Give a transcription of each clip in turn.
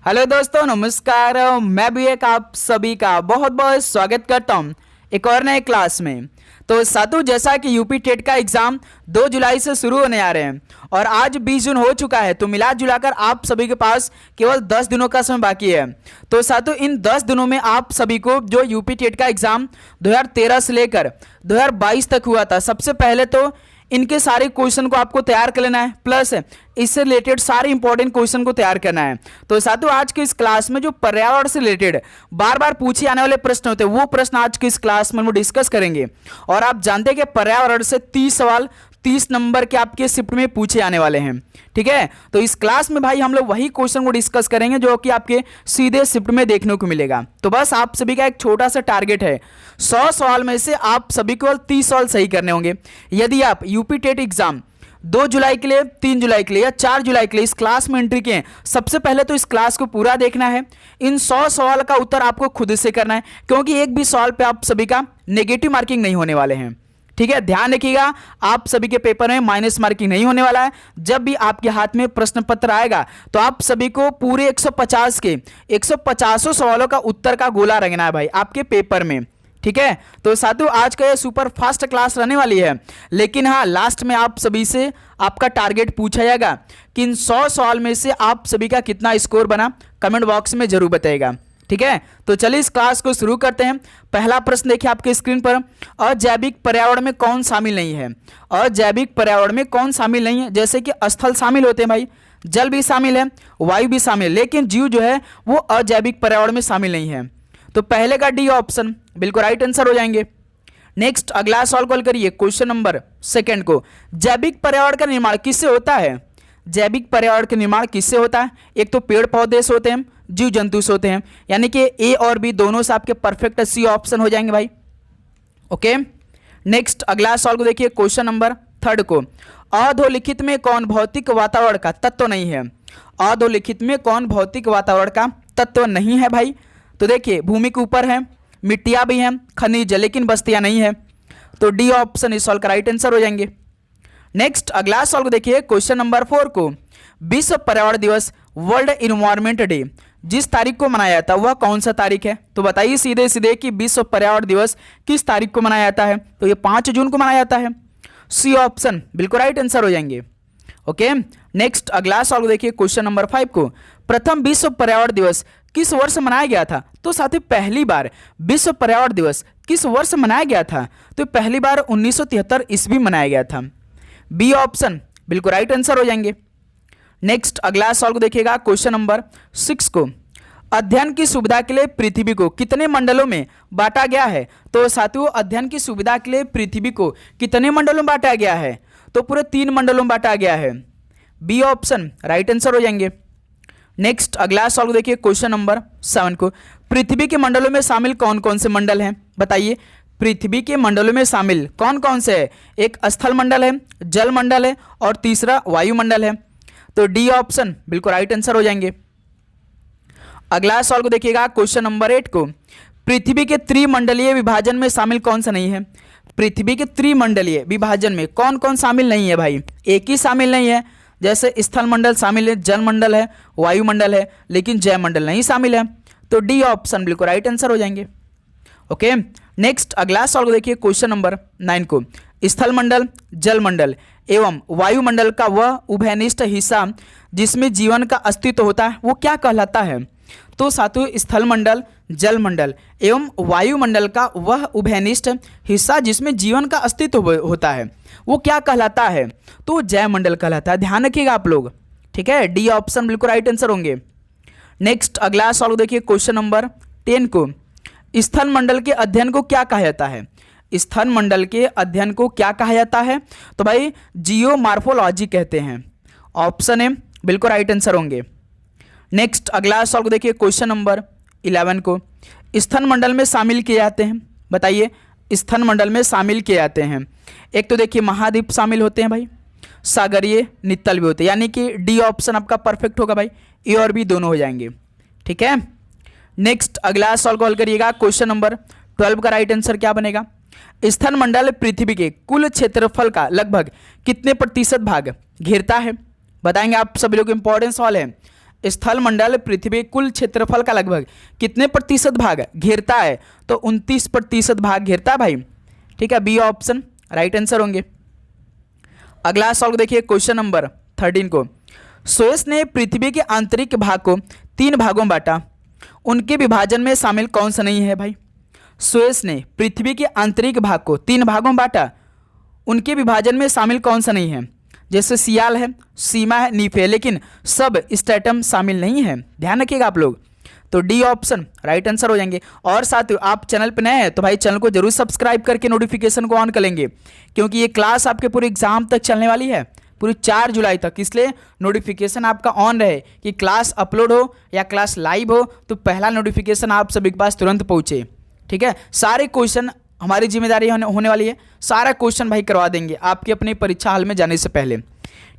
Hello दोस्तों, नमस्कार। मैं भी एक आप सभी का बहुत बहुत स्वागत करता हूं एक और नए क्लास में। तो साथियों, जैसा कि यूपी टेट का एग्जाम 2 जुलाई से शुरू होने आ रहे हैं और आज 20 जून हो चुका है, तो मिला जुलाकर आप सभी के पास केवल 10 दिनों का समय बाकी है। तो साथियों, इन 10 दिनों में आप सभी को जो यूपी टेट का एग्जाम 2013 से लेकर 2022 तक हुआ था, सबसे पहले तो इनके सारे क्वेश्चन को आपको तैयार कर लेना है, प्लस इससे रिलेटेड सारे इंपॉर्टेंट क्वेश्चन को तैयार करना है। तो साथियों, आज के इस क्लास में जो पर्यावरण से रिलेटेड बार बार पूछे आने वाले प्रश्न होते हैं, वो प्रश्न आज की इस क्लास में हम डिस्कस करेंगे। और आप जानते हैं कि पर्यावरण से 30 सवाल 30 नंबर के आपके शिफ्ट में पूछे आने वाले हैं। ठीक है, तो इस क्लास में भाई हम लोग वही क्वेश्चन को डिस्कस करेंगे जो कि आपके सीधे शिफ्ट में देखने को मिलेगा। तो बस आप सभी का एक छोटा सा टारगेट है, 100 सवाल में से आप सभी को 30 सवाल सही करने होंगे। यदि आप यूपी टेट एग्जाम 2 जुलाई के लिए, 3 जुलाई के लिए या 4 जुलाई के लिए इस क्लास में एंट्री किए, सबसे पहले तो इस क्लास को पूरा देखना है। इन 100 सवाल का उत्तर आपको खुद से करना है, क्योंकि एक भी सवाल पे आप सभी का नेगेटिव मार्किंग नहीं होने वाले हैं। ठीक है, ध्यान रखिएगा, आप सभी के पेपर में माइनस मार्किंग नहीं होने वाला है। जब भी आपके हाथ में प्रश्न पत्र आएगा तो आप सभी को पूरे 150 के 150 सवालों का उत्तर का गोला रंगना है भाई आपके पेपर में। ठीक है, तो साथियों, आज का ये सुपर फास्ट क्लास रहने वाली है, लेकिन हाँ, लास्ट में आप सभी से आपका टारगेट पूछा जाएगा कि इन 100 सवाल में से आप सभी का कितना स्कोर बना, कमेंट बॉक्स में जरूर बताइएगा। ठीक है, तो चलिए इस क्लास को शुरू करते हैं। पहला प्रश्न देखिए आपके स्क्रीन पर, अजैविक पर्यावरण में कौन शामिल नहीं है? अजैविक पर्यावरण में कौन शामिल नहीं है? जैसे कि स्थल शामिल होते हैं भाई, जल भी शामिल है, वायु भी शामिल है, लेकिन जीव जो है वो अजैविक पर्यावरण में शामिल नहीं है। तो पहले का डी ऑप्शन बिल्कुल राइट आंसर हो जाएंगे। नेक्स्ट अगला सवाल कॉल करिए, क्वेश्चन नंबर 2 को, जैविक पर्यावरण का निर्माण किससे होता है? जैविक पर्यावरण का निर्माण किससे होता है? एक तो पेड़ पौधे से होते हैं, जीव जंतु से होते हैं, यानी कि ए और बी दोनों से आपके परफेक्ट सी ऑप्शन हो जाएंगे भाई। ओके, नेक्स्ट अगला सवाल को देखिए, क्वेश्चन नंबर 3 को, अधोलिखित में कौन भौतिक वातावरण का तत्व नहीं है? अधोलिखित में कौन भौतिक वातावरण का तत्व नहीं है भाई? तो देखिए, भूमि के ऊपर है, मिट्टियां भी हैं, खनिज, लेकिन बस्तियां नहीं है। तो डी ऑप्शन इस सवाल का राइट आंसर हो जाएंगे। नेक्स्ट अगला सवाल को देखिए, क्वेश्चन नंबर 4 को, विश्व पर्यावरण दिवस वर्ल्ड इन्वायरमेंट डे जिस तारीख को मनाया जाता है वह कौन सा तारीख है? तो बताइए सीधे सीधे कि विश्व पर्यावरण दिवस किस तारीख को मनाया जाता है? तो ये 5 जून को मनाया जाता है। सी ऑप्शन बिल्कुल राइट आंसर हो जाएंगे। ओके, नेक्स्ट अगला सवाल को देखिए, क्वेश्चन नंबर 5 को, प्रथम विश्व पर्यावरण दिवस किस वर्ष मनाया गया था? तो साथी, पहली बार विश्व पर्यावरण दिवस किस वर्ष मनाया गया था? तो पहली बार 1973 ईस्वी मनाया गया था। बी ऑप्शन बिल्कुल राइट आंसर हो जाएंगे। नेक्स्ट अगला सवाल को देखिएगा, क्वेश्चन नंबर 6 को, अध्ययन की सुविधा के लिए पृथ्वी को कितने मंडलों में बांटा गया है? तो साथियों, अध्ययन की सुविधा के लिए पृथ्वी को कितने मंडलों में बांटा गया है? तो पूरे 3 मंडलों में बांटा गया है। बी ऑप्शन राइट आंसर हो जाएंगे। नेक्स्ट अगला सवाल को देखिए, क्वेश्चन नंबर 7 को, पृथ्वी के मंडलों में शामिल कौन कौन से मंडल हैं? बताइए, पृथ्वी के मंडलों में शामिल कौन कौन से है? एक स्थल मंडल है, जल मंडल है और तीसरा वायुमंडल है। तो डी ऑप्शन बिल्कुल राइट आंसर हो जाएंगे। अगला सवाल को देखिएगा, क्वेश्चन नंबर 8 को, पृथ्वी के त्रिमंडलीय विभाजन में शामिल कौन सा नहीं है? पृथ्वी के त्रिमंडलीय विभाजन में कौन कौन शामिल नहीं है भाई? एक ही शामिल नहीं है, जैसे स्थल मंडल शामिल है, जल मंडल है, वायुमंडल है, लेकिन जय मंडल नहीं शामिल है। तो डी ऑप्शन बिल्कुल राइट आंसर हो जाएंगे। ओके, नेक्स्ट अगला सवाल को देखिए, क्वेश्चन नंबर 9 को, स्थल मंडल, जल मंडल एवं वायुमंडल का वह उभयनिष्ठ हिस्सा जिसमें जीवन का अस्तित्व होता है वो क्या कहलाता है? तो साथियों, स्थल मंडल, जल मंडल एवं वायुमंडल का वह उभयनिष्ठ हिस्सा जिसमें जीवन का अस्तित्व होता है वो क्या कहलाता है? तो जय मंडल कहलाता है। ध्यान रखिएगा आप लोग। ठीक है, डी ऑप्शन बिल्कुल राइट आंसर होंगे। नेक्स्ट अगला सवाल देखिए, क्वेश्चन नंबर 10 को, स्थल मंडल के अध्ययन को क्या कहा जाता है? स्थल मंडल के अध्ययन को क्या कहा जाता है? तो भाई जियोमॉर्फोलॉजी कहते हैं। ऑप्शन ए बिल्कुल राइट आंसर होंगे। नेक्स्ट अगला सवाल को देखिए, क्वेश्चन नंबर 11 को, स्थल मंडल में शामिल किए जाते हैं। बताइए, स्थल मंडल में शामिल किए जाते हैं, एक तो देखिए महाद्वीप शामिल होते हैं भाई, सागरीय नित्तल भी होते हैं, यानी कि डी ऑप्शन आपका परफेक्ट होगा भाई, ए और बी दोनों हो जाएंगे। ठीक है, नेक्स्ट अगला सवाल कॉल करिएगा, क्वेश्चन नंबर 12 का राइट आंसर क्या बनेगा? स्थल मंडल पृथ्वी के कुल क्षेत्रफल का लगभग कितने प्रतिशत भाग घेरता है? बताएंगे आप सभी लोग, इंपॉर्टेंट सवाल है। स्थल मंडल पृथ्वी कुल क्षेत्रफल का लगभग कितने प्रतिशत भाग घेरता है? तो 29% भाग घेरता है भाई। ठीक है, बी ऑप्शन राइट आंसर होंगे। अगला सवाल देखिए क्वेश्चन नंबर 13 को। सुएज ने पृथ्वी के आंतरिक भाग को 3 भागों में बांटा, उनके विभाजन में शामिल कौन सा नहीं है भाई? सुएज ने पृथ्वी के आंतरिक भाग को 3 भागों में बांटा, उनके विभाजन में शामिल कौन सा नहीं है? जैसे सियाल है, सीमा है, नीफ है, लेकिन सब स्ट्रेटम शामिल नहीं है। ध्यान रखिएगा आप लोग। तो डी ऑप्शन राइट आंसर हो जाएंगे। और साथियों आप चैनल पर नए हैं तो भाई चैनल को जरूर सब्सक्राइब करके नोटिफिकेशन को ऑन कर लेंगे, क्योंकि ये क्लास आपके पूरे एग्जाम तक चलने वाली है, पूरी 4 जुलाई तक। इसलिए नोटिफिकेशन आपका ऑन रहे कि क्लास अपलोड हो या क्लास लाइव हो तो पहला नोटिफिकेशन आप सभी के पास तुरंत पहुँचे। ठीक है, सारे क्वेश्चन हमारी जिम्मेदारी होने वाली है, सारा क्वेश्चन भाई करवा देंगे आपके अपने परीक्षा हॉल में जाने से पहले।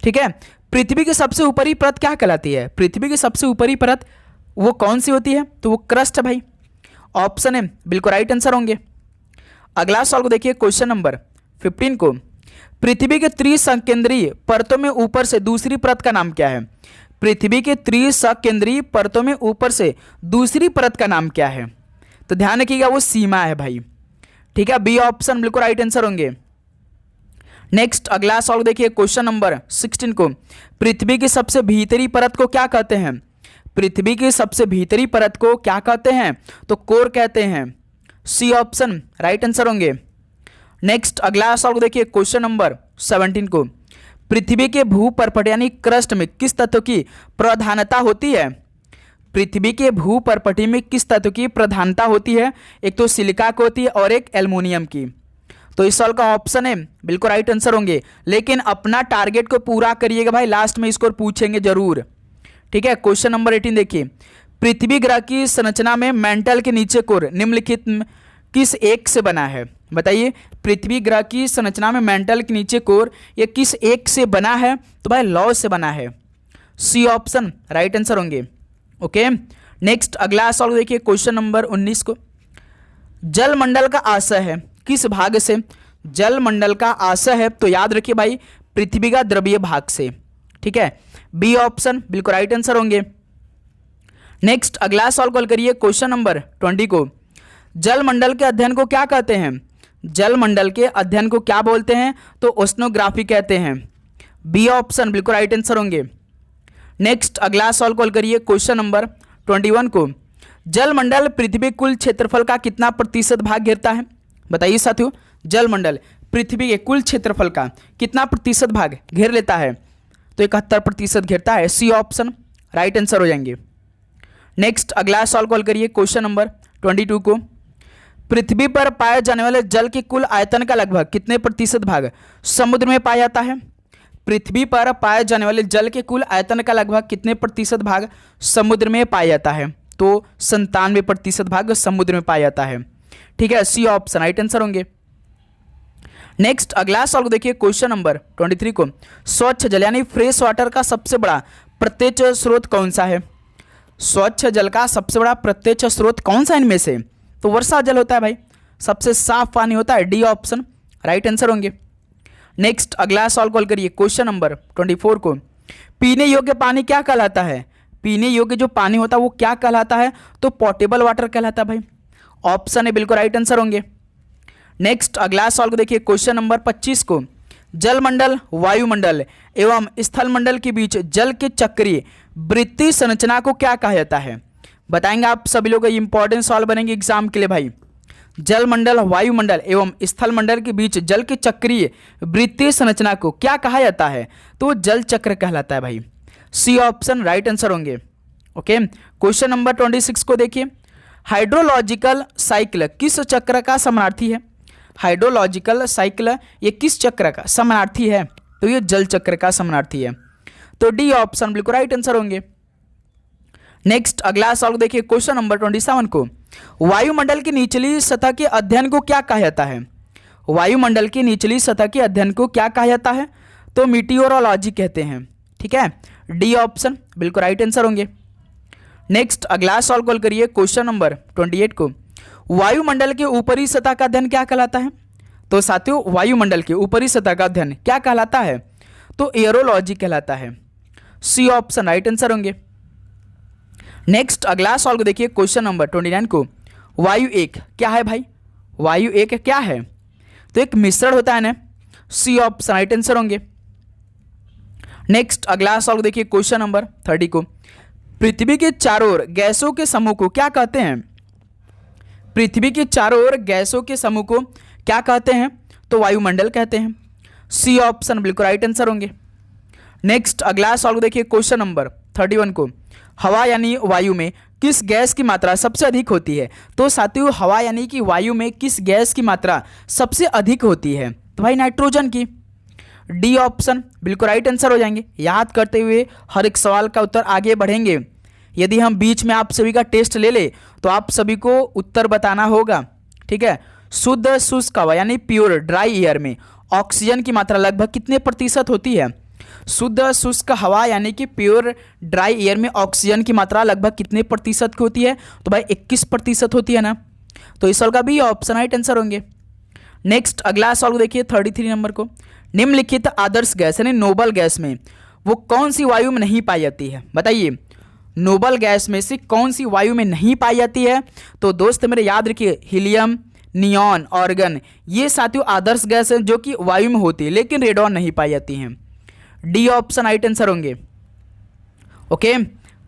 ठीक है, पृथ्वी की सबसे ऊपरी परत क्या कहलाती है? पृथ्वी की सबसे ऊपरी परत वो कौन सी होती है? तो वो क्रस्ट है भाई। ऑप्शन है बिल्कुल राइट आंसर होंगे। अगला सवाल को देखिए क्वेश्चन नंबर 15 को। पृथ्वी के त्रिसंकेंद्रीय परतों में ऊपर से दूसरी परत का नाम क्या है? पृथ्वी के त्रिसंकेंद्रीय परतों में ऊपर से दूसरी परत का नाम क्या है? तो ध्यान रखिएगा वो सीमा है भाई। ठीक है, बी ऑप्शन बिल्कुल राइट आंसर होंगे। नेक्स्ट अगला सवाल देखिए क्वेश्चन नंबर 16 को। पृथ्वी की सबसे भीतरी परत को क्या कहते हैं? पृथ्वी की सबसे भीतरी परत को क्या कहते हैं? तो कोर कहते हैं। सी ऑप्शन राइट आंसर होंगे। नेक्स्ट अगला सवाल देखिए क्वेश्चन नंबर 17 को। पृथ्वी के भूपर्पट यानी क्रस्ट में किस तत्व की प्रधानता होती है? पृथ्वी के भूपर्पटी में किस तत्व की प्रधानता होती है? एक तो सिलिका की होती है और एक एल्युमिनियम की। तो इस सवाल का ऑप्शन है बिल्कुल राइट आंसर होंगे। लेकिन अपना टारगेट को पूरा करिएगा भाई, लास्ट में स्कोर पूछेंगे जरूर। ठीक है, क्वेश्चन नंबर 18 देखिए। पृथ्वी ग्रह की संरचना में मेंटल के नीचे कोर निम्नलिखित किस एक से बना है? बताइए, पृथ्वी ग्रह की संरचना में मेंटल के नीचे कोर ये किस एक से बना है? तो भाई लौह से बना है। सी ऑप्शन राइट आंसर होंगे। ओके, नेक्स्ट अगला सवाल देखिए क्वेश्चन नंबर 19 को। जलमंडल का आशय है किस भाग से? जलमंडल का आशय है तो याद रखिए भाई पृथ्वी का द्रवीय भाग से। ठीक है, बी ऑप्शन बिल्कुल राइट आंसर होंगे। नेक्स्ट अगला सवाल कॉल करिए क्वेश्चन नंबर 20 को। जलमंडल के अध्ययन को क्या कहते हैं? जलमंडल के अध्ययन को क्या बोलते हैं? तो ओशनोग्राफी कहते हैं। बी ऑप्शन बिल्कुल राइट आंसर होंगे। नेक्स्ट अगला सवाल कॉल करिए क्वेश्चन नंबर 21 को। जलमंडल पृथ्वी कुल क्षेत्रफल का कितना प्रतिशत भाग घेरता है? बताइए साथियों, जलमंडल पृथ्वी के कुल क्षेत्रफल का कितना प्रतिशत भाग घेर लेता है? तो 71% घेरता है। सी ऑप्शन राइट आंसर हो जाएंगे। नेक्स्ट अगला सवाल कॉल करिए क्वेश्चन नंबर 22 को। पृथ्वी पर पाए जाने वाले जल के कुल आयतन का लगभग कितने प्रतिशत भाग समुद्र में पाया जाता है? पृथ्वी पर पाए जाने वाले जल के कुल आयतन का लगभग कितने प्रतिशत भाग समुद्र में पाया जाता है? तो 97% भाग समुद्र में पाया जाता है। ठीक है, सी ऑप्शन राइट आंसर होंगे। नेक्स्ट अगला सवाल को देखिए क्वेश्चन नंबर 23 को। स्वच्छ जल यानी फ्रेश वाटर का सबसे बड़ा प्रत्यक्ष स्रोत कौन सा है? स्वच्छ जल का सबसे बड़ा प्रत्यक्ष स्रोत कौन सा इनमें से? तो वर्षा जल होता है भाई, सबसे साफ पानी होता है। डी ऑप्शन राइट आंसर होंगे। नेक्स्ट अगला सवाल कॉल करिए क्वेश्चन नंबर 24 को। पीने योग्य पानी क्या कहलाता है? पीने योग्य जो पानी होता है वो क्या कहलाता है? तो पोर्टेबल वाटर कहलाता है भाई। ऑप्शन है बिल्कुल राइट आंसर होंगे। नेक्स्ट अगला सवाल को देखिए क्वेश्चन नंबर 25 को। जलमंडल, वायुमंडल एवं स्थलमंडल के बीच जल के चक्रीय वृत्तीय संरचना को क्या कहा जाता है? बताएंगे आप सभी लोग, इंपॉर्टेंट सवाल बनेंगे एग्जाम के लिए भाई। जलमंडल, वायुमंडल एवं स्थलमंडल के बीच जल के चक्रीय वृत्तीय संरचना को क्या कहा जाता है? तो जल चक्र कहलाता है भाई। सी ऑप्शन राइट आंसर होंगे। ओके, क्वेश्चन नंबर 26 को देखिए। हाइड्रोलॉजिकल साइकिल किस चक्र का समानार्थी है? हाइड्रोलॉजिकल साइकिल ये किस चक्र का समानार्थी है? तो ये जल चक्र का समानार्थी है। तो डी ऑप्शन बिल्कुल राइट आंसर होंगे। नेक्स्ट अगला सवाल देखिए क्वेश्चन नंबर 27 को। वायुमंडल की निचली सतह के अध्ययन को क्या कहा जाता है? वायुमंडल की निचली सतह के अध्ययन को क्या कहा जाता है? तो मीटियोरोलॉजी कहते हैं। ठीक है, डी ऑप्शन बिल्कुल राइट आंसर होंगे। नेक्स्ट अगला सवाल कॉल करिए क्वेश्चन नंबर 28 को। वायुमंडल के ऊपरी सतह का अध्ययन क्या कहलाता है? तो साथियों वायुमंडल के ऊपरी सतह का अध्ययन क्या कहलाता है? तो एयरोलॉजी कहलाता है। सी ऑप्शन राइट आंसर होंगे। नेक्स्ट अगला सवाल को देखिए, क्वेश्चन नंबर 29 को। वायु एक क्या है भाई? वायु एक क्या है? तो एक मिश्रण होता है ना, सी ऑप्शन राइट आंसर होंगे। नेक्स्ट अगला सवाल को देखिए, क्वेश्चन नंबर 30 को। पृथ्वी के चारों ओर गैसों के समूह को क्या कहते हैं? पृथ्वी के चारों ओर गैसों के समूह को क्या कहते हैं? तो वायुमंडल कहते हैं। सी ऑप्शन बिल्कुल राइट आंसर होंगे। नेक्स्ट अगला सवाल को देखिए, क्वेश्चन नंबर 31 को। हवा यानी वायु में किस गैस की मात्रा सबसे अधिक होती है? तो साथियों, हवा यानी कि वायु में किस गैस की मात्रा सबसे अधिक होती है? तो भाई नाइट्रोजन की। डी ऑप्शन बिल्कुल राइट आंसर हो जाएंगे। याद करते हुए हर एक सवाल का उत्तर आगे बढ़ेंगे। यदि हम बीच में आप सभी का टेस्ट ले ले तो आप सभी को उत्तर बताना होगा, ठीक है। शुद्ध शुष्क हवा यानी प्योर ड्राई एयर में ऑक्सीजन की मात्रा लगभग कितने प्रतिशत होती है? शुद्ध शुष्क हवा यानी कि प्योर ड्राई एयर में ऑक्सीजन की मात्रा लगभग कितने प्रतिशत की होती है? तो भाई 21% होती है ना। तो इस सवाल का भी ऑप्शन राइट आंसर होंगे। नेक्स्ट अगला सवाल को देखिए, 33 नंबर को। निम्नलिखित आदर्श गैस यानी नोबल गैस में वो कौन सी वायु में नहीं पाई जाती है? बताइए, नोबल गैस में से कौन सी वायु में नहीं पाई जाती है? तो दोस्त मेरे याद रखिए, हीलियम, नियॉन, ऑर्गन, ये साथियों आदर्श गैस है जो कि वायु में होती है, लेकिन रेडॉन नहीं पाई जाती हैं। डी ऑप्शन राइट आंसर होंगे। ओके,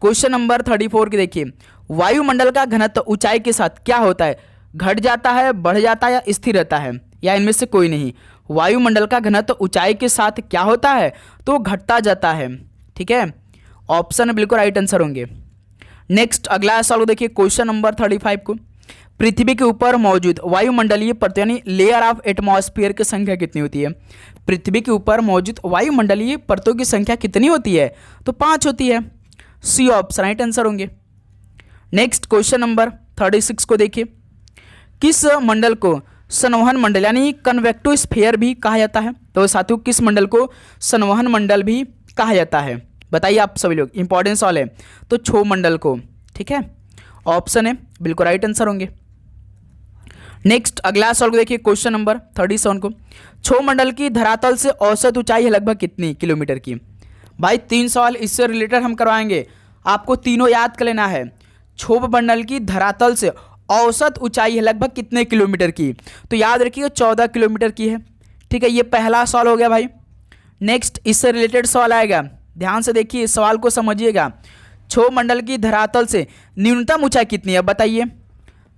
क्वेश्चन नंबर 34 की देखिए। वायुमंडल का घनत्व ऊंचाई के साथ क्या होता है? घट जाता है, बढ़ जाता है या स्थिर रहता है, या इनमें से कोई नहीं? वायुमंडल का घनत्व ऊंचाई के साथ क्या होता है? तो घटता जाता है, ठीक है। ऑप्शन बिल्कुल राइट आंसर होंगे। नेक्स्ट अगला सवाल देखिए, क्वेश्चन नंबर 35 को। पृथ्वी के ऊपर मौजूद वायुमंडलीय परतों यानी लेयर ऑफ एटमॉस्फेयर की संख्या कितनी होती है? पृथ्वी के ऊपर मौजूद वायुमंडलीय परतों की संख्या कितनी होती है? तो 5 होती है। सी ऑप्शन राइट आंसर होंगे। नेक्स्ट क्वेश्चन नंबर 36 को देखिए। किस मंडल को संवहन मंडल यानी कन्वेक्टिव स्फीयर भी कहा जाता है? तो साथियों, किस मंडल को संवहन मंडल भी कहा जाता है? बताइए आप सभी लोग, इंपॉर्टेंट सवाल है। तो क्षोभ मंडल को, ठीक है। ऑप्शन है बिल्कुल राइट आंसर होंगे। नेक्स्ट अगला सवाल को देखिए, क्वेश्चन नंबर 37 को। क्षोभ मंडल की धरातल से औसत ऊंचाई है लगभग कितनी किलोमीटर की? भाई 3 सवाल इससे रिलेटेड हम करवाएंगे, आपको तीनों याद कर लेना है। क्षोभ मंडल की धरातल से औसत ऊंचाई है लगभग कितने किलोमीटर की? तो याद रखिए 14 किलोमीटर की है, ठीक है। ये पहला सवाल हो गया भाई। नेक्स्ट इससे रिलेटेड सवाल आएगा, ध्यान से देखिए, इस सवाल को समझिएगा। क्षोभ मंडल की धरातल से न्यूनतम ऊंचाई कितनी है? बताइए,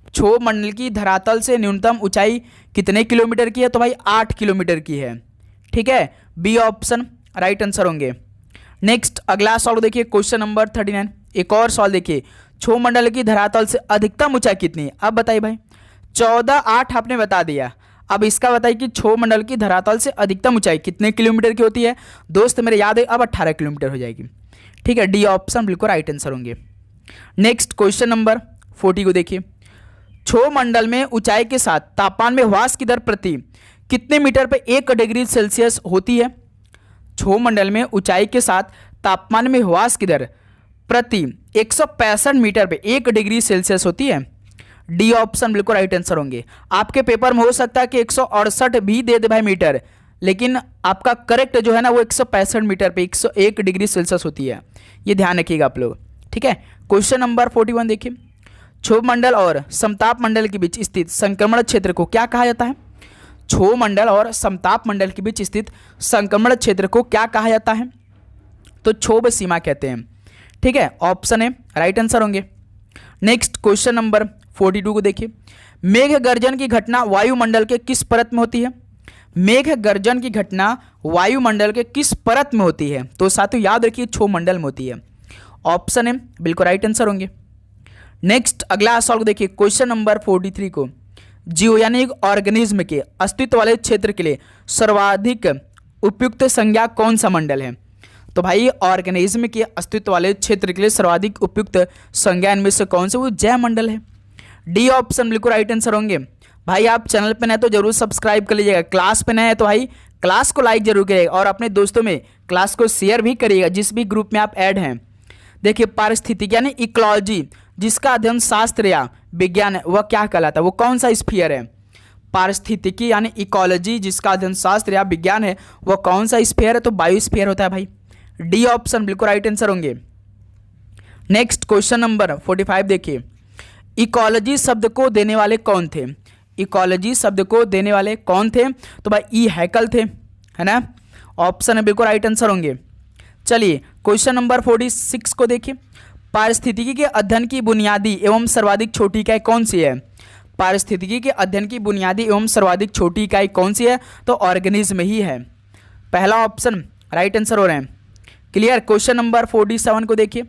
क्षोभ मंडल की धरातल से न्यूनतम ऊंचाई कितने किलोमीटर की है? तो भाई 8 किलोमीटर की है, ठीक है। बी ऑप्शन राइट आंसर होंगे। नेक्स्ट अगला सवाल देखिए, क्वेश्चन नंबर 39। एक और सवाल देखिए, क्षोभ मंडल की धरातल से अधिकतम ऊंचाई कितनी है? अब बताइए भाई, 14, 8 आपने बता दिया, अब इसका बताइए कि क्षोभ मंडल की धरातल से अधिकतम ऊंचाई कितने किलोमीटर की होती है? दोस्त मेरे याद है, अब 18 किलोमीटर हो जाएगी, ठीक है। डी ऑप्शन बिल्कुल राइट आंसर होंगे। नेक्स्ट क्वेश्चन नंबर 40 को देखिए। क्षोभ मंडल में ऊंचाई के साथ तापमान में ह्रास की दर प्रति कितने मीटर पर 1 डिग्री सेल्सियस होती है? क्षोभ मंडल में ऊंचाई के साथ तापमान में ह्रास की दर प्रति 165 मीटर पे 1 डिग्री सेल्सियस होती है। डी ऑप्शन बिल्कुल राइट आंसर होंगे। आपके पेपर में हो सकता है कि 168 भी दे दे भाई मीटर, लेकिन आपका करेक्ट जो है ना वो 165 मीटर पे 101 डिग्री सेल्सियस होती है, ये ध्यान रखिएगा आप लोग, ठीक है। क्वेश्चन नंबर 41 देखिए। क्षोभ मंडल और समताप मंडल के बीच स्थित संक्रमण क्षेत्र को क्या कहा जाता है? क्षोभ मंडल और समताप मंडल के बीच स्थित संक्रमण क्षेत्र को क्या कहा जाता है? तो क्षोभ सीमा कहते हैं, ठीक है। ऑप्शन है राइट आंसर होंगे। नेक्स्ट क्वेश्चन नंबर 42 को देखिए। मेघ गर्जन की घटना वायुमंडल के किस परत में होती है? मेघ गर्जन की घटना वायुमंडल के किस परत में होती है? तो साथियों याद रखिए क्षोभ मंडल में होती है। ऑप्शन है बिल्कुल राइट आंसर होंगे। नेक्स्ट अगला सवाल को देखिए, क्वेश्चन नंबर 43 को। जीव यानी एक ऑर्गेनिज्म के अस्तित्व वाले क्षेत्र के लिए सर्वाधिक उपयुक्त संज्ञा कौन सा मंडल है? तो भाई ऑर्गेनिज्म के अस्तित्व वाले क्षेत्र के लिए सर्वाधिक उपयुक्त संज्ञा इनमें से कौन से? वो जैव मंडल है। डी ऑप्शन बिल्कुल राइट आंसर होंगे। भाई आप चैनल पे नए तो जरूर सब्सक्राइब कर लीजिएगा, क्लास पे नए हैं तो भाई क्लास को लाइक जरूर करिएगा और अपने दोस्तों में क्लास को शेयर भी करिएगा जिस भी ग्रुप में आप ऐड हैं। देखिए पारिस्थितिकी यानी इकोलॉजी जिसका अध्ययन शास्त्र या विज्ञान है वह क्या कहलाता है? वो कौन सा स्फीयर है? पारिस्थितिकी यानी इकोलॉजी जिसका अध्ययन शास्त्र या विज्ञान है वह कौन सा स्फीयर है? तो बायोस्फीयर होता है भाई। डी ऑप्शन बिल्कुल राइट आंसर होंगे। नेक्स्ट क्वेश्चन नंबर 45 देखिए, इकोलॉजी शब्द को देने वाले कौन थे? इकोलॉजी शब्द को देने वाले कौन थे? तो भाई ई हैकल थे, है ना। ऑप्शन है बिल्कुल राइट आंसर होंगे। चलिए क्वेश्चन नंबर 46 को देखिए, पारिस्थितिकी के अध्ययन की बुनियादी एवं सर्वाधिक छोटी इकाई कौन सी है? पारिस्थितिकी के अध्ययन की बुनियादी एवं सर्वाधिक छोटी इकाई कौन सी है? तो ऑर्गेनिज्म ही है, पहला ऑप्शन राइट आंसर हो रहे हैं। क्लियर। क्वेश्चन नंबर 47 को देखिए,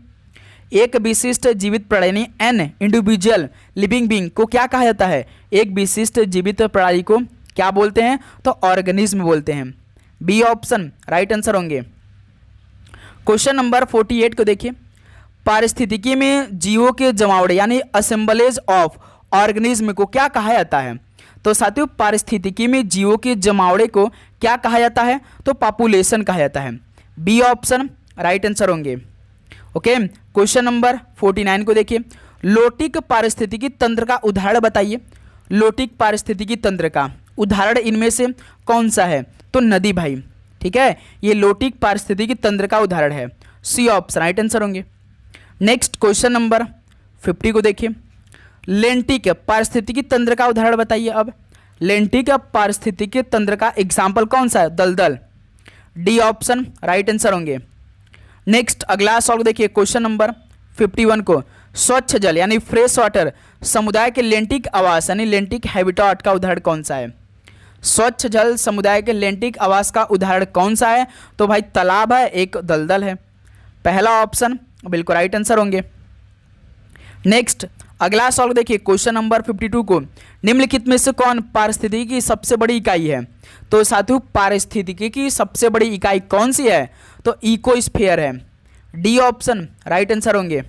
एक विशिष्ट जीवित प्राणी एन इंडिविजुअल लिविंग बीइंग को क्या कहा जाता है? एक विशिष्ट जीवित प्राणी को क्या बोलते हैं? तो ऑर्गेनिज्म बोलते हैं, बी ऑप्शन राइट आंसर होंगे। क्वेश्चन नंबर 48 को देखिए, पारिस्थितिकी में जीवों के जमावड़े यानी असेंबलेज ऑफ ऑर्गेनिज्म को क्या कहा जाता है? तो साथियों पारिस्थितिकी में जीवों के जमावड़े को क्या कहा जाता है? तो पॉपुलेशन कहा जाता है, बी ऑप्शन राइट आंसर होंगे। ओके। क्वेश्चन नंबर 49 को देखिए, लोटिक पारिस्थितिकी तंत्र का उदाहरण बताइए। लोटिक पारिस्थितिकी तंत्र का उदाहरण इनमें से कौन सा है? तो नदी भाई, ठीक है, ये लोटिक पारिस्थितिकी तंत्र का उदाहरण है, सी ऑप्शन राइट आंसर होंगे। नेक्स्ट क्वेश्चन नंबर 50 को देखिए, लेंटिक पारिस्थितिकी तंत्र का उदाहरण बताइए। अब लेंटिक पारिस्थितिकी तंत्र का एग्जाम्पल कौन सा है? दलदल, डी ऑप्शन राइट आंसर होंगे। नेक्स्ट अगला सॉल्व देखिए, क्वेश्चन नंबर 51 को, स्वच्छ जल यानी फ्रेश वाटर समुदाय के लेंटिक आवास यानी लेंटिक हैबिटेट का उदाहरण कौन सा है? स्वच्छ जल समुदाय के लेंटिक आवास का उदाहरण कौन सा है? तो भाई तालाब है, एक दलदल है, पहला ऑप्शन बिल्कुल राइट आंसर होंगे। नेक्स्ट अगला सॉल्व देखिए, क्वेश्चन नंबर 52 को, निम्नलिखित में से कौन पारिस्थितिकी की सबसे बड़ी इकाई है? तो साथियों पारिस्थितिकी की सबसे बड़ी इकाई कौन सी है? तो इकोस्फीयर है, डी ऑप्शन राइट आंसर होंगे।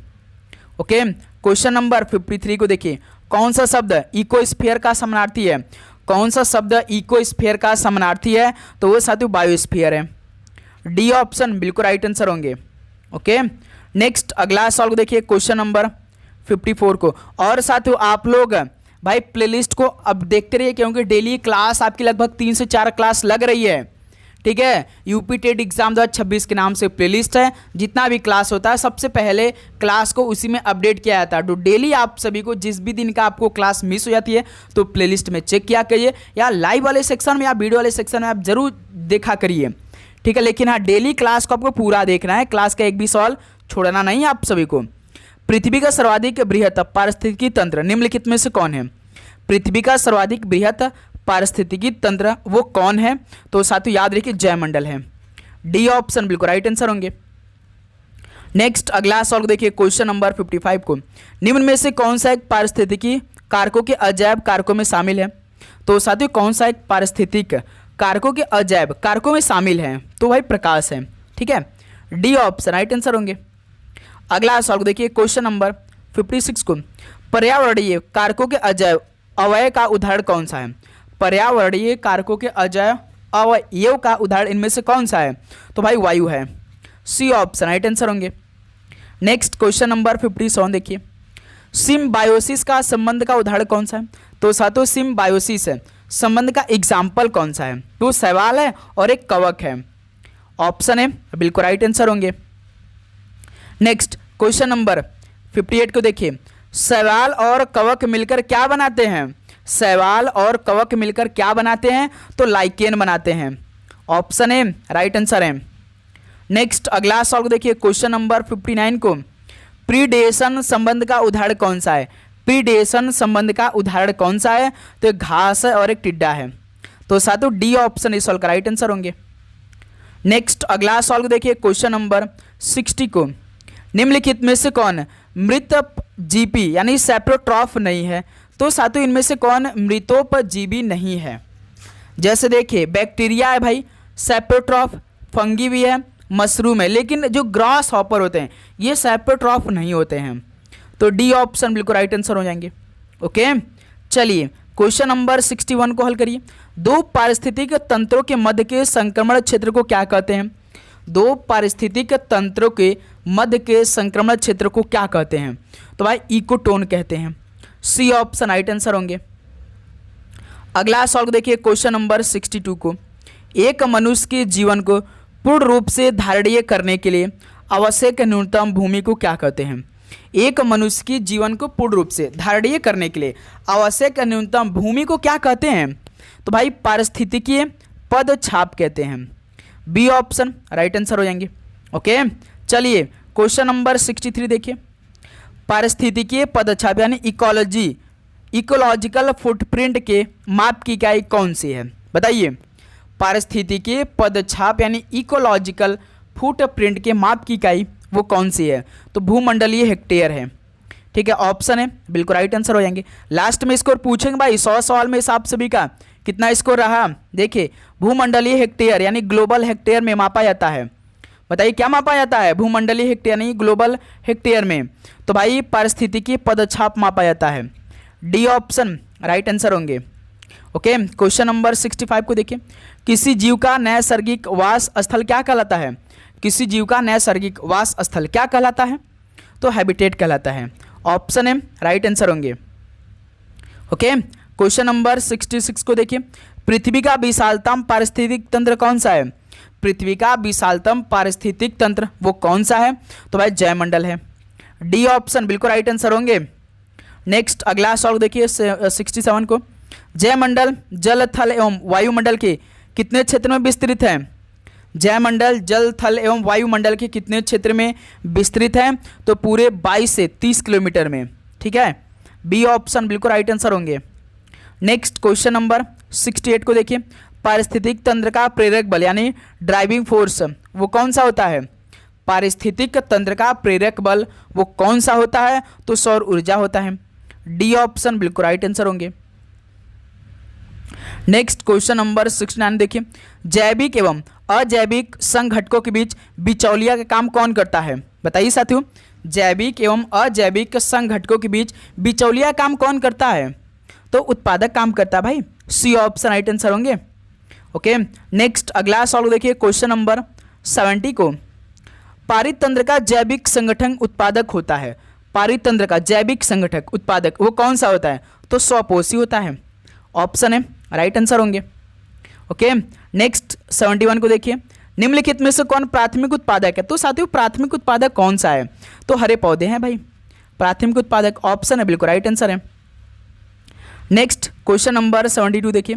ओके। क्वेश्चन नंबर 53 को देखिए, कौन सा शब्द इकोस्फीयर का समानार्थी है? कौन सा शब्द इकोस्फीयर का समानार्थी है? तो वो साथियों बायोस्फीयर है, डी ऑप्शन बिल्कुल राइट आंसर होंगे। ओके। नेक्स्ट अगला सॉल्व देखिए, क्वेश्चन नंबर 54 को, और साथियों आप लोग भाई प्लेलिस्ट को अब देखते रहिए क्योंकि डेली क्लास आपकी लगभग 3 से 4 क्लास लग रही है, ठीक है। यूपी टेट एग्जाम 2026 के नाम से प्लेलिस्ट है, जितना भी क्लास होता है सबसे पहले क्लास को उसी में अपडेट किया जाता है। तो डेली आप सभी को जिस भी दिन का आपको क्लास मिस हो जाती है तो प्लेलिस्ट में चेक किया करिए, या लाइव वाले सेक्शन में या वीडियो वाले सेक्शन में आप जरूर देखा करिए, ठीक है। लेकिन हाँ डेली क्लास को आपको पूरा देखना है, क्लास का एक भी सवाल छोड़ना नहीं है आप सभी को। पृथ्वी का सर्वाधिक बृहत पारिस्थितिकी तंत्र निम्नलिखित में से कौन है? पृथ्वी का सर्वाधिक बृहत पारिस्थितिकी तंत्र वो कौन है? तो साथियों याद रखिए जयमंडल है, डी ऑप्शन बिल्कुल राइट आंसर होंगे। नेक्स्ट अगला सवाल देखिए, क्वेश्चन नंबर 55 को, निम्न में से कौन सा एक पारिस्थितिकी कारकों के अजैब कारकों में शामिल है? तो साथियों कौन सा एक पारिस्थितिक कारकों के अजैब कारकों में शामिल है? तो भाई प्रकाश है, ठीक है, डी ऑप्शन राइट आंसर होंगे। अगला सवाल देखिए, क्वेश्चन नंबर 56 को, पर्यावरणीय कारकों के अजैव अवयव का उदाहरण कौन सा है? पर्यावरणीय कारकों के अजैव अवयव का उदाहरण इनमें से कौन सा है? तो भाई वायु है, सी ऑप्शन राइट आंसर होंगे। नेक्स्ट क्वेश्चन नंबर 57 देखिए, सिम्बायोसिस का संबंध का उदाहरण कौन सा है? तो साथियों सिम्बायोसिस है संबंध का एग्जाम्पल कौन सा है? तो शैवाल है और एक कवक है, ऑप्शन है बिल्कुल राइट आंसर होंगे। नेक्स्ट क्वेश्चन नंबर 58 को देखिए, शैवाल और कवक मिलकर क्या बनाते हैं? शैवाल और कवक मिलकर क्या बनाते हैं? तो लाइकेन बनाते हैं, ऑप्शन है राइट आंसर है। नेक्स्ट अगला सवाल देखिए, क्वेश्चन नंबर 59 को, प्रीडेशन संबंध का उदाहरण कौन सा है? प्रीडेशन संबंध का उदाहरण कौन सा है? तो एक घास है और एक टिड्डा है, तो साथियों डी ऑप्शन इस सवाल का राइट आंसर होंगे। नेक्स्ट अगला सवाल देखिए, क्वेश्चन नंबर 60 को, निम्नलिखित में से कौन मृत जीवी यानी सेप्रोट्रॉफ नहीं है? तो साथियों इनमें से कौन मृतोपजीवी नहीं है? जैसे देखिए बैक्टीरिया है भाई, सेप्रोट्रॉफ, फंगी भी है, मशरूम है, लेकिन जो ग्रास हॉपर होते हैं ये सेप्रोट्रॉफ नहीं होते हैं, तो डी ऑप्शन बिल्कुल राइट आंसर हो जाएंगे। ओके चलिए क्वेश्चन नंबर 61 को हल करिए, दो पारिस्थितिक तंत्रों के मध्य के संक्रमण क्षेत्र को क्या कहते हैं? दो पारिस्थितिक तंत्रों के मध्य के संक्रमण क्षेत्र को क्या कहते हैं? तो भाई इकोटोन कहते हैं, सी ऑप्शन राइट आंसर होंगे। अगला सवाल देखिए, क्वेश्चन नंबर 62 को, एक मनुष्य के जीवन को पूर्ण रूप से धारणीय करने के लिए आवश्यक न्यूनतम भूमि को क्या कहते हैं? एक मनुष्य की जीवन को पूर्ण रूप से धारणीय करने के लिए आवश्यक न्यूनतम भूमि को क्या कहते हैं? तो भाई पारिस्थितिकीय पदछाप कहते हैं। बी ऑप्शन राइट आंसर हो जाएंगे। ओके, चलिए क्वेश्चन नंबर 63 देखिए। पारिस्थितिकीय पदछाप यानी इकोलॉजिकल फुटप्रिंट के माप की इकाई कौन सी है? बताइए। पारिस्थितिकीय पदछाप यानी इकोलॉजिकल फुटप्रिंट के माप की इकाई वो कौन सी है? तो भूमंडलीय हेक्टेयर है। ठीक है, ऑप्शन है, बिल्कुल राइट आंसर हो जाएंगे। लास्ट में स्कोर पूछेंगे भाई 100 सवाल में आप सभी का कितना स्कोर रहा। देखिए, भूमंडलीय हेक्टेयर यानी ग्लोबल हेक्टेयर में मापा जाता है। बताइए क्या मापा जाता है? भूमंडलीय हेक्टेयर यानी ग्लोबल हेक्टेयर में। तो भाई पारिस्थितिकीय पदछाप मापा जाता है। डी ऑप्शन राइट आंसर होंगे। ओके, क्वेश्चन नंबर 65 को देखिए। किसी जीव का नैसर्गिक वास स्थल क्या कहलाता है? किसी जीव का नैसर्गिक वास स्थल क्या कहलाता है? तो हैबिटेट कहलाता है। ऑप्शन है राइट आंसर होंगे। ओके, क्वेश्चन नंबर 66 को देखिए। पृथ्वी का विशालतम पारिस्थितिक तंत्र कौन सा है? पृथ्वी का विशालतम पारिस्थितिक तंत्र वो कौन सा है? तो भाई जयमंडल है। डी ऑप्शन बिल्कुल राइट आंसर होंगे। नेक्स्ट अगला सवाल देखिए 67 को। जयमंडल जल थल एवं वायुमंडल के कितने क्षेत्र में विस्तृत है? जयमंडल जल थल एवं वायुमंडल के कितने क्षेत्र में विस्तृत है? तो पूरे 22 से 30 किलोमीटर में। ठीक है, बी ऑप्शन बिल्कुल राइट आंसर होंगे। नेक्स्ट क्वेश्चन नंबर 68 को देखिए। पारिस्थितिक तंत्र का प्रेरक बल यानी ड्राइविंग फोर्स वो कौन सा होता है? पारिस्थितिक तंत्र का प्रेरक बल वो कौन सा होता है? तो सौर ऊर्जा होता है। डी ऑप्शन बिल्कुल राइट आंसर होंगे। नेक्स्ट क्वेश्चन नंबर 69 देखिए। जैविक एवं अजैविक संघटकों के बीच बिचौलिया का काम कौन करता है? बताइए साथियों, जैविक एवं अजैविक संघटकों के बीच बिचौलिया काम कौन करता है? तो उत्पादक काम करता है भाई। सी ऑप्शन राइट आंसर होंगे। ओके, नेक्स्ट अगला सवाल देखिए क्वेश्चन नंबर 70 को। पारितंत्र का जैविक संगठन उत्पादक होता है। पारितंत्र का जैविक संगठक उत्पादक वो कौन सा होता है? तो स्वपोषी होता है। ऑप्शन है राइट आंसर होंगे। ओके, नेक्स्ट 71 को देखिए। निम्नलिखित में से कौन प्राथमिक उत्पादक है? तो साथियों प्राथमिक उत्पादक कौन सा है? तो हरे पौधे हैं भाई प्राथमिक उत्पादक। ऑप्शन है बिल्कुल राइट आंसर है। नेक्स्ट क्वेश्चन नंबर 72 देखिए।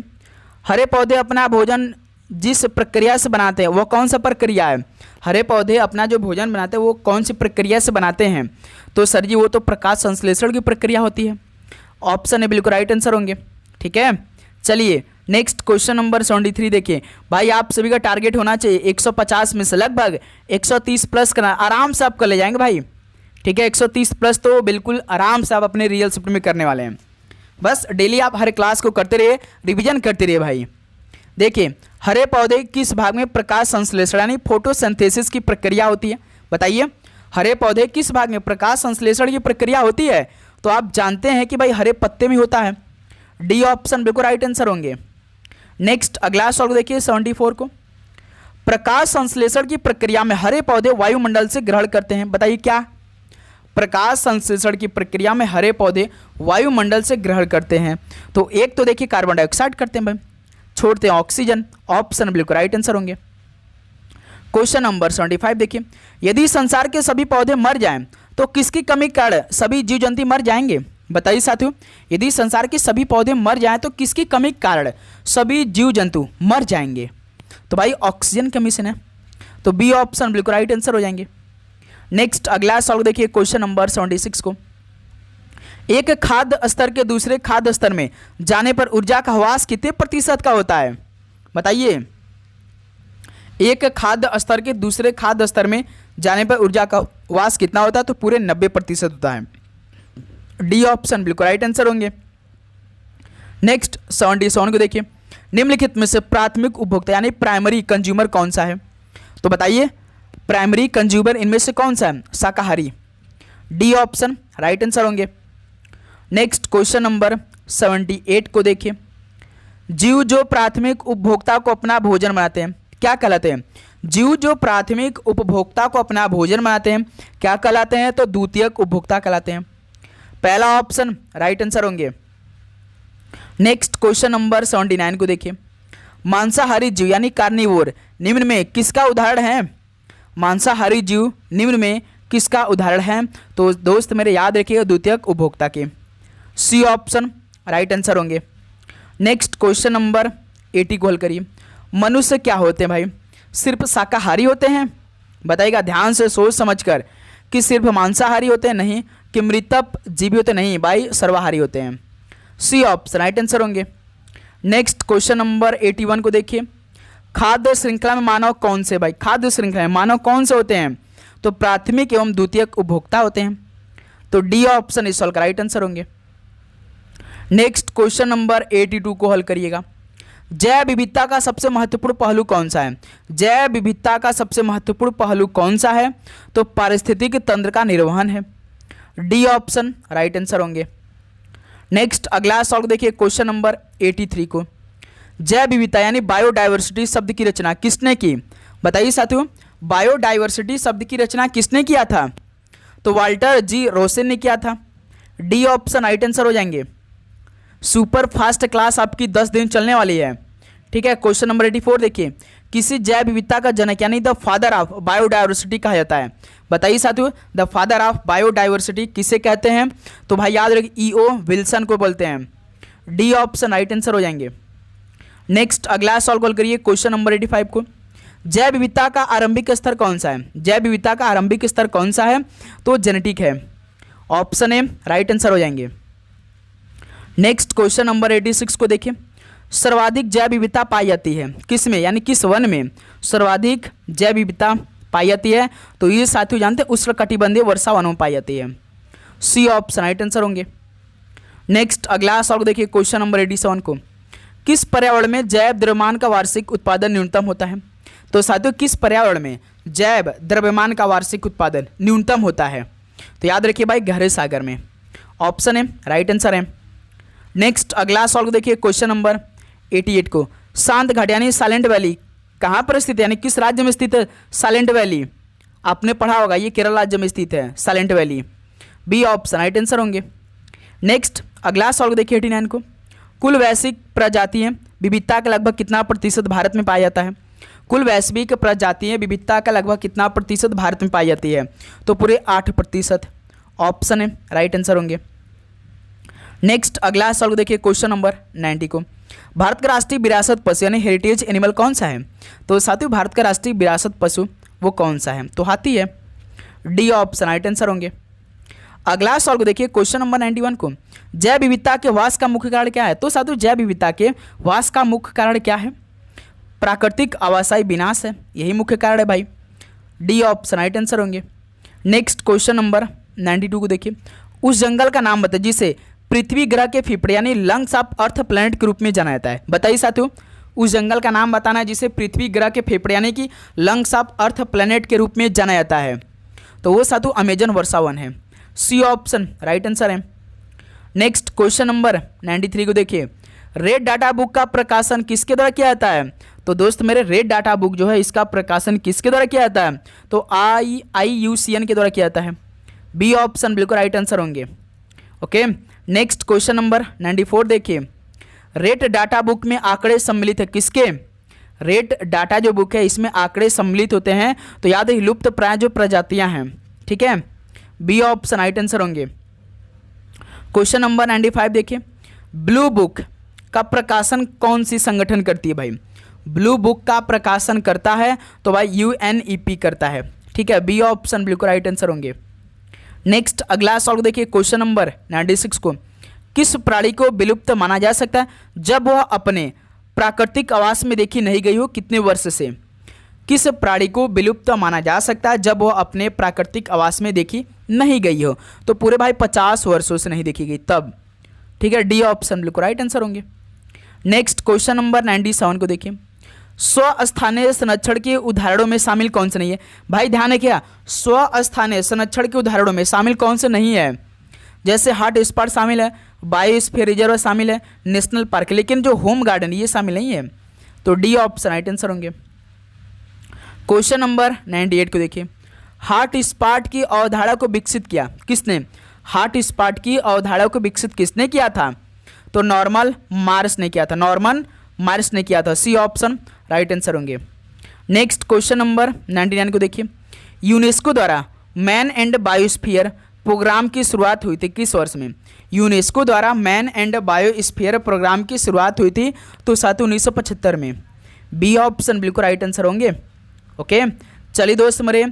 हरे पौधे अपना भोजन जिस प्रक्रिया से बनाते हैं वो कौन सा प्रक्रिया है? हरे पौधे अपना जो भोजन बनाते हैं वो कौन सी प्रक्रिया से बनाते हैं? तो सर जी वो तो प्रकाश संश्लेषण की प्रक्रिया होती है। ऑप्शन है बिल्कुल राइट आंसर होंगे। ठीक है, चलिए नेक्स्ट क्वेश्चन नंबर 73 देखिए। भाई आप सभी का टारगेट होना चाहिए 150 में से लगभग 130 प्लस करना। आराम से आप कर ले जाएंगे भाई। ठीक है, 130 प्लस तो बिल्कुल आराम से आप अपने रियल शिफ्ट में करने वाले हैं। बस डेली आप हर क्लास को करते रहिए, रिवीजन करते रहिए भाई। देखिए, हरे पौधे किस भाग में प्रकाश संश्लेषण यानी फोटोसिंथेसिस की प्रक्रिया होती है? बताइए, हरे पौधे किस भाग में प्रकाश संश्लेषण की प्रक्रिया होती है? तो आप जानते हैं कि भाई हरे पत्ते में होता है। डी ऑप्शन बिल्कुल राइट आंसर होंगे। नेक्स्ट अगला सवाल देखिए 74 को। प्रकाश संश्लेषण की प्रक्रिया में हरे पौधे वायुमंडल से ग्रहण करते हैं। बताइए क्या? प्रकाश संश्लेषण की प्रक्रिया में हरे पौधे वायुमंडल से ग्रहण करते हैं। तो एक तो देखिए कार्बन डाइऑक्साइड करते हैं भाई, छोड़ते हैं ऑक्सीजन। ऑप्शन बिल्कुल राइट आंसर होंगे। क्वेश्चन नंबर 75 देखिए। यदि संसार के सभी पौधे मर जाएं तो किसकी कमी के कारण सभी जीव जंतु मर जाएंगे? बताइए साथियों, यदि संसार के सभी पौधे मर जाएं तो किसकी कमी के कारण सभी जीव जंतु मर जाएंगे? तो भाई ऑक्सीजन कमी से है। तो बी ऑप्शन बिल्कुल राइट आंसर हो जाएंगे। नेक्स्ट अगला सवाल देखिए क्वेश्चन नंबर 76 को। एक खाद्य स्तर के दूसरे खाद्य स्तर में जाने पर ऊर्जा का ह्रास कितने प्रतिशत का होता है? बताइए, एक खाद्य स्तर के दूसरे खाद्य स्तर में जाने पर ऊर्जा का ह्रास कितना होता है? तो पूरे 90% होता है। डी ऑप्शन बिल्कुल राइट आंसर होंगे। नेक्स्ट 77 को देखिए। निम्नलिखित में से प्राथमिक उपभोक्ता यानी प्राइमरी कंज्यूमर कौन सा है? तो बताइए, प्राइमरी कंज्यूमर इनमें से कौन सा है? शाकाहारी। डी ऑप्शन राइट आंसर होंगे। नेक्स्ट क्वेश्चन नंबर 78 को देखिए। जीव जो प्राथमिक उपभोक्ता को अपना भोजन बनाते हैं क्या कहलाते हैं? जीव जो प्राथमिक उपभोक्ता को अपना भोजन बनाते हैं क्या कहलाते हैं? तो द्वितीयक उपभोक्ता कहलाते हैं। पहला ऑप्शन राइट आंसर होंगे। नेक्स्ट क्वेश्चन नंबर 79 को देखिए। मांसाहारी जीव यानी कार्निवोर निम्न में किसका उदाहरण है? मांसाहारी जीव निम्न में किसका उदाहरण है? तो दोस्त मेरे याद रखिएगा द्वितीयक उपभोक्ता के। सी ऑप्शन राइट आंसर होंगे। नेक्स्ट क्वेश्चन नंबर 80 को हल करिए। मनुष्य क्या होते हैं भाई? सिर्फ शाकाहारी होते हैं? बताइएगा ध्यान से सोच समझकर कि सिर्फ मांसाहारी होते हैं? नहीं। कि मृतक जीवी होते? नहीं भाई, सर्वाहारी होते हैं। सी ऑप्शन राइट आंसर होंगे। नेक्स्ट क्वेश्चन नंबर 81 को देखिए। खाद्य श्रृंखला में मानव कौन से? भाई खाद्य श्रृंखला में मानव कौन से होते हैं? तो प्राथमिक एवं द्वितीयक उपभोक्ता होते हैं। तो डी ऑप्शन इस सवाल का राइट आंसर होंगे। नेक्स्ट क्वेश्चन नंबर 82 को हल करिएगा। जैव विविधता का सबसे महत्वपूर्ण पहलू कौन सा है? जैव विविधता का सबसे महत्वपूर्ण पहलू कौन सा है? तो पारिस्थितिक तंत्र का निर्वहन है। डी ऑप्शन राइट आंसर होंगे। नेक्स्ट अगला सवाल देखिए क्वेश्चन नंबर 83 को। जैव विविधता यानी बायोडाइवर्सिटी शब्द की रचना किसने की? बताइए साथियों, बायोडाइवर्सिटी शब्द की रचना किसने किया था? तो वाल्टर जी रोसेन ने किया था। डी ऑप्शन राइट आंसर हो जाएंगे। सुपर फास्ट क्लास आपकी 10 दिन चलने वाली है, ठीक है। क्वेश्चन नंबर 84 देखिए। किसी जैव विविधता का जनक यानी द फादर ऑफ बायोडाइवर्सिटी कहा जाता है? बताइए साथियों, द फादर ऑफ बायोडाइवर्सिटी किसे कहते हैं? तो भाई याद रखिए ई.ओ. विल्सन को बोलते हैं। डी ऑप्शन राइट आंसर हो जाएंगे। नेक्स्ट अगला सवाल कॉल करिए क्वेश्चन नंबर 85 को। जैव विविधता का आरंभिक स्तर कौन सा है? जैव विविधता का आरंभिक स्तर कौन सा है? तो जेनेटिक है। ऑप्शन ए राइट आंसर हो जाएंगे। नेक्स्ट क्वेश्चन नंबर 86 को देखिए। सर्वाधिक जैव विविधता पाई जाती है किस में, यानी किस वन में सर्वाधिक जैव विविधता पाई जाती है? तो ये साथियों जानते हैं उष्णकटिबंधीय वर्षा वनों में पाई जाती है। सी ऑप्शन राइट आंसर होंगे। नेक्स्ट अगला सवाल देखिए क्वेश्चन नंबर 87 को। किस पर्यावरण में जैव द्रव्यमान का वार्षिक उत्पादन न्यूनतम होता है? तो साथियों किस पर्यावरण में जैव द्रव्यमान का वार्षिक उत्पादन न्यूनतम होता है? तो याद रखिए भाई गहरे सागर में। ऑप्शन है राइट आंसर है। नेक्स्ट अगला सवाल देखिए क्वेश्चन नंबर 88 को। शांत घाट यानी साइलेंट वैली कहाँ पर स्थित है, यानी किस राज्य में स्थित है साइलेंट वैली? आपने पढ़ा होगा ये केरल राज्य में स्थित है Silent Valley. B option right answer होंगे। नेक्स्ट अगला सवाल देखिए 89 को। कुल वैश्विक प्रजातियां विविधता का लगभग कितना प्रतिशत भारत में पाया जाता है? कुल वैश्विक प्रजातियां विविधता का लगभग कितना प्रतिशत भारत में पाई जाती है? तो पूरे 8%। ऑप्शन है राइट आंसर होंगे। नेक्स्ट अगला सवाल देखिए क्वेश्चन नंबर 90 को। भारत का राष्ट्रीय विरासत पशु यानी हेरिटेज एनिमल कौन सा है? तो साथियों भारत का राष्ट्रीय विरासत पशु वो कौन सा है? तो हाथी है। डी ऑप्शन राइट आंसर होंगे। अगला सवाल को देखिए क्वेश्चन नंबर 91 को। जैव विविधता के ह्रास का मुख्य कारण क्या है? तो साथियों जैव विविधता के ह्रास का मुख्य कारण क्या है? प्राकृतिक आवासाई विनाश है, यही मुख्य कारण है भाई। डी ऑप्शन राइट आंसर होंगे। नेक्स्ट क्वेश्चन नंबर 92 को देखिए। उस जंगल का नाम बताइए जिसे पृथ्वी ग्रह के फेफड़े यानी लंग्स ऑफ अर्थ प्लैनेट के रूप में जाना जाता है। बताइए साथियों उस जंगल का नाम बताना है जिसे पृथ्वी ग्रह के फेफड़े यानी कि लंग्स ऑफ अर्थ प्लैनेट के रूप में जाना जाता है। तो वो साथियों अमेजन वर्षावन है। सी ऑप्शन राइट आंसर है। नेक्स्ट क्वेश्चन नंबर 93 को देखिए। रेड डाटा बुक का प्रकाशन किसके द्वारा किया जाता है? तो दोस्त मेरे रेड डाटा बुक जो है इसका प्रकाशन किसके द्वारा किया जाता है? तो IUCN के द्वारा किया जाता है। बी ऑप्शन बिल्कुल राइट आंसर होंगे। ओके नेक्स्ट क्वेश्चन नंबर 94 देखिए। रेट डाटा बुक में आंकड़े सम्मिलित है किसके? रेट डाटा जो बुक है इसमें आंकड़े सम्मिलित होते हैं, तो याद है लुप्त प्राय जो प्रजातियां हैं, ठीक है। बी ऑप्शन राइट आंसर होंगे। क्वेश्चन नंबर 95 देखिए। ब्लू बुक का प्रकाशन कौन सी संगठन करती है भाई? ब्लू बुक का प्रकाशन करता है तो भाई UNEP करता है, ठीक है। बी ऑप्शन बिल्कुल राइट आंसर होंगे। नेक्स्ट अगला सवाल देखिए क्वेश्चन नंबर 96 को। किस प्राणी को विलुप्त माना जा सकता है जब वह अपने प्राकृतिक आवास में देखी नहीं गई हो? कितने वर्ष से? किस प्राणी को विलुप्त माना जा सकता है जब वह अपने प्राकृतिक आवास में देखी नहीं गई हो? तो पूरे भाई 50 वर्षों से नहीं देखी गई तब, ठीक है। डी ऑप्शन बिल्कुल राइट आंसर होंगे। नेक्स्ट क्वेश्चन नंबर 97 को देखिए। स्वस्थानीय संरक्षण के उदाहरणों में शामिल कौन से नहीं है? भाई ध्यान है क्या, स्वस्थानीय संरक्षण के उदाहरणों में शामिल कौन से नहीं है? जैसे हॉट स्पॉट शामिल है, बायोस्फीयर रिजर्व शामिल है, नेशनल पार्क, लेकिन जो होम गार्डन ये शामिल नहीं है। तो डी ऑप्शन राइट आंसर होंगे। क्वेश्चन नंबर 98 को देखिए। हॉट स्पॉट की अवधारणा को विकसित किया किसने? हॉट स्पॉट की अवधारणा को विकसित किसने किया था? तो नॉर्मन मार्स ने किया था। नॉर्मन मार्स ने किया था। सी ऑप्शन राइट आंसर होंगे। नेक्स्ट क्वेश्चन नंबर 99 को देखिए। यूनेस्को द्वारा मैन एंड बायोस्फीयर प्रोग्राम की शुरुआत हुई थी किस वर्ष में? यूनेस्को द्वारा मैन एंड बायोस्फीयर प्रोग्राम की शुरुआत हुई थी तो साथ 1975 में। बी ऑप्शन बिल्कुल राइट आंसर होंगे। ओके, चलिए दोस्त मेरे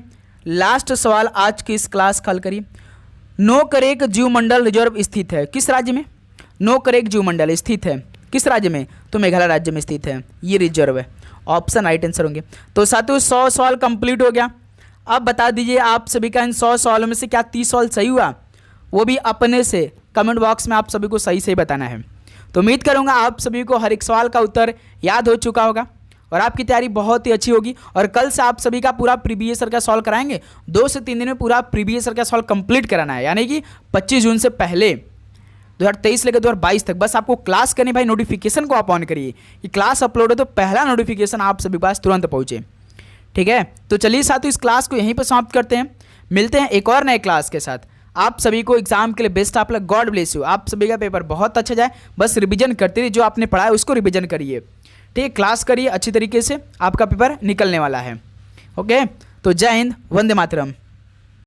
लास्ट सवाल आज की इस क्लास का हल करिए। नोकरेक जीवमंडल रिजर्व स्थित है किस राज्य में? नोकरेक जीवमंडल स्थित है किस राज्य में? तो मेघालय राज्य में स्थित है, ये रिजर्व है। ऑप्शन राइट आंसर होंगे। तो साथियों 100 सवाल कंप्लीट हो गया। अब बता दीजिए आप सभी का इन 100 सवालों में से क्या 30 सवाल सही हुआ? वो भी अपने से कमेंट बॉक्स में आप सभी को सही सही बताना है। तो उम्मीद करूंगा आप सभी को हर एक सवाल का उत्तर याद हो चुका होगा और आपकी तैयारी बहुत ही अच्छी होगी। और कल से आप सभी का पूरा प्रीवियस ईयर का सॉल्व कराएंगे। 2 से 3 दिन में पूरा प्रीवियस ईयर का सॉल्व कंप्लीट कराना है, यानी कि 25 जून से पहले 2023 लेकर 2022 तक। बस आपको क्लास करनी भाई, नोटिफिकेशन को आप ऑन करिए कि क्लास अपलोड हो तो पहला नोटिफिकेशन आप सभी पास तुरंत पहुंचे। ठीक है, तो चलिए साथियों इस क्लास को यहीं पर समाप्त करते हैं। मिलते हैं एक और नए क्लास के साथ। आप सभी को एग्जाम के लिए बेस्ट आप लग, गॉड ब्लेस यू। आप सभी का पेपर बहुत अच्छा जाए, बस रिवीजन करते रहिए, जो आपने पढ़ा है उसको रिवीजन करिए। ठीक है, क्लास करिए अच्छी तरीके से, आपका पेपर निकलने वाला है। ओके, तो जय हिंद, वंदे मातरम।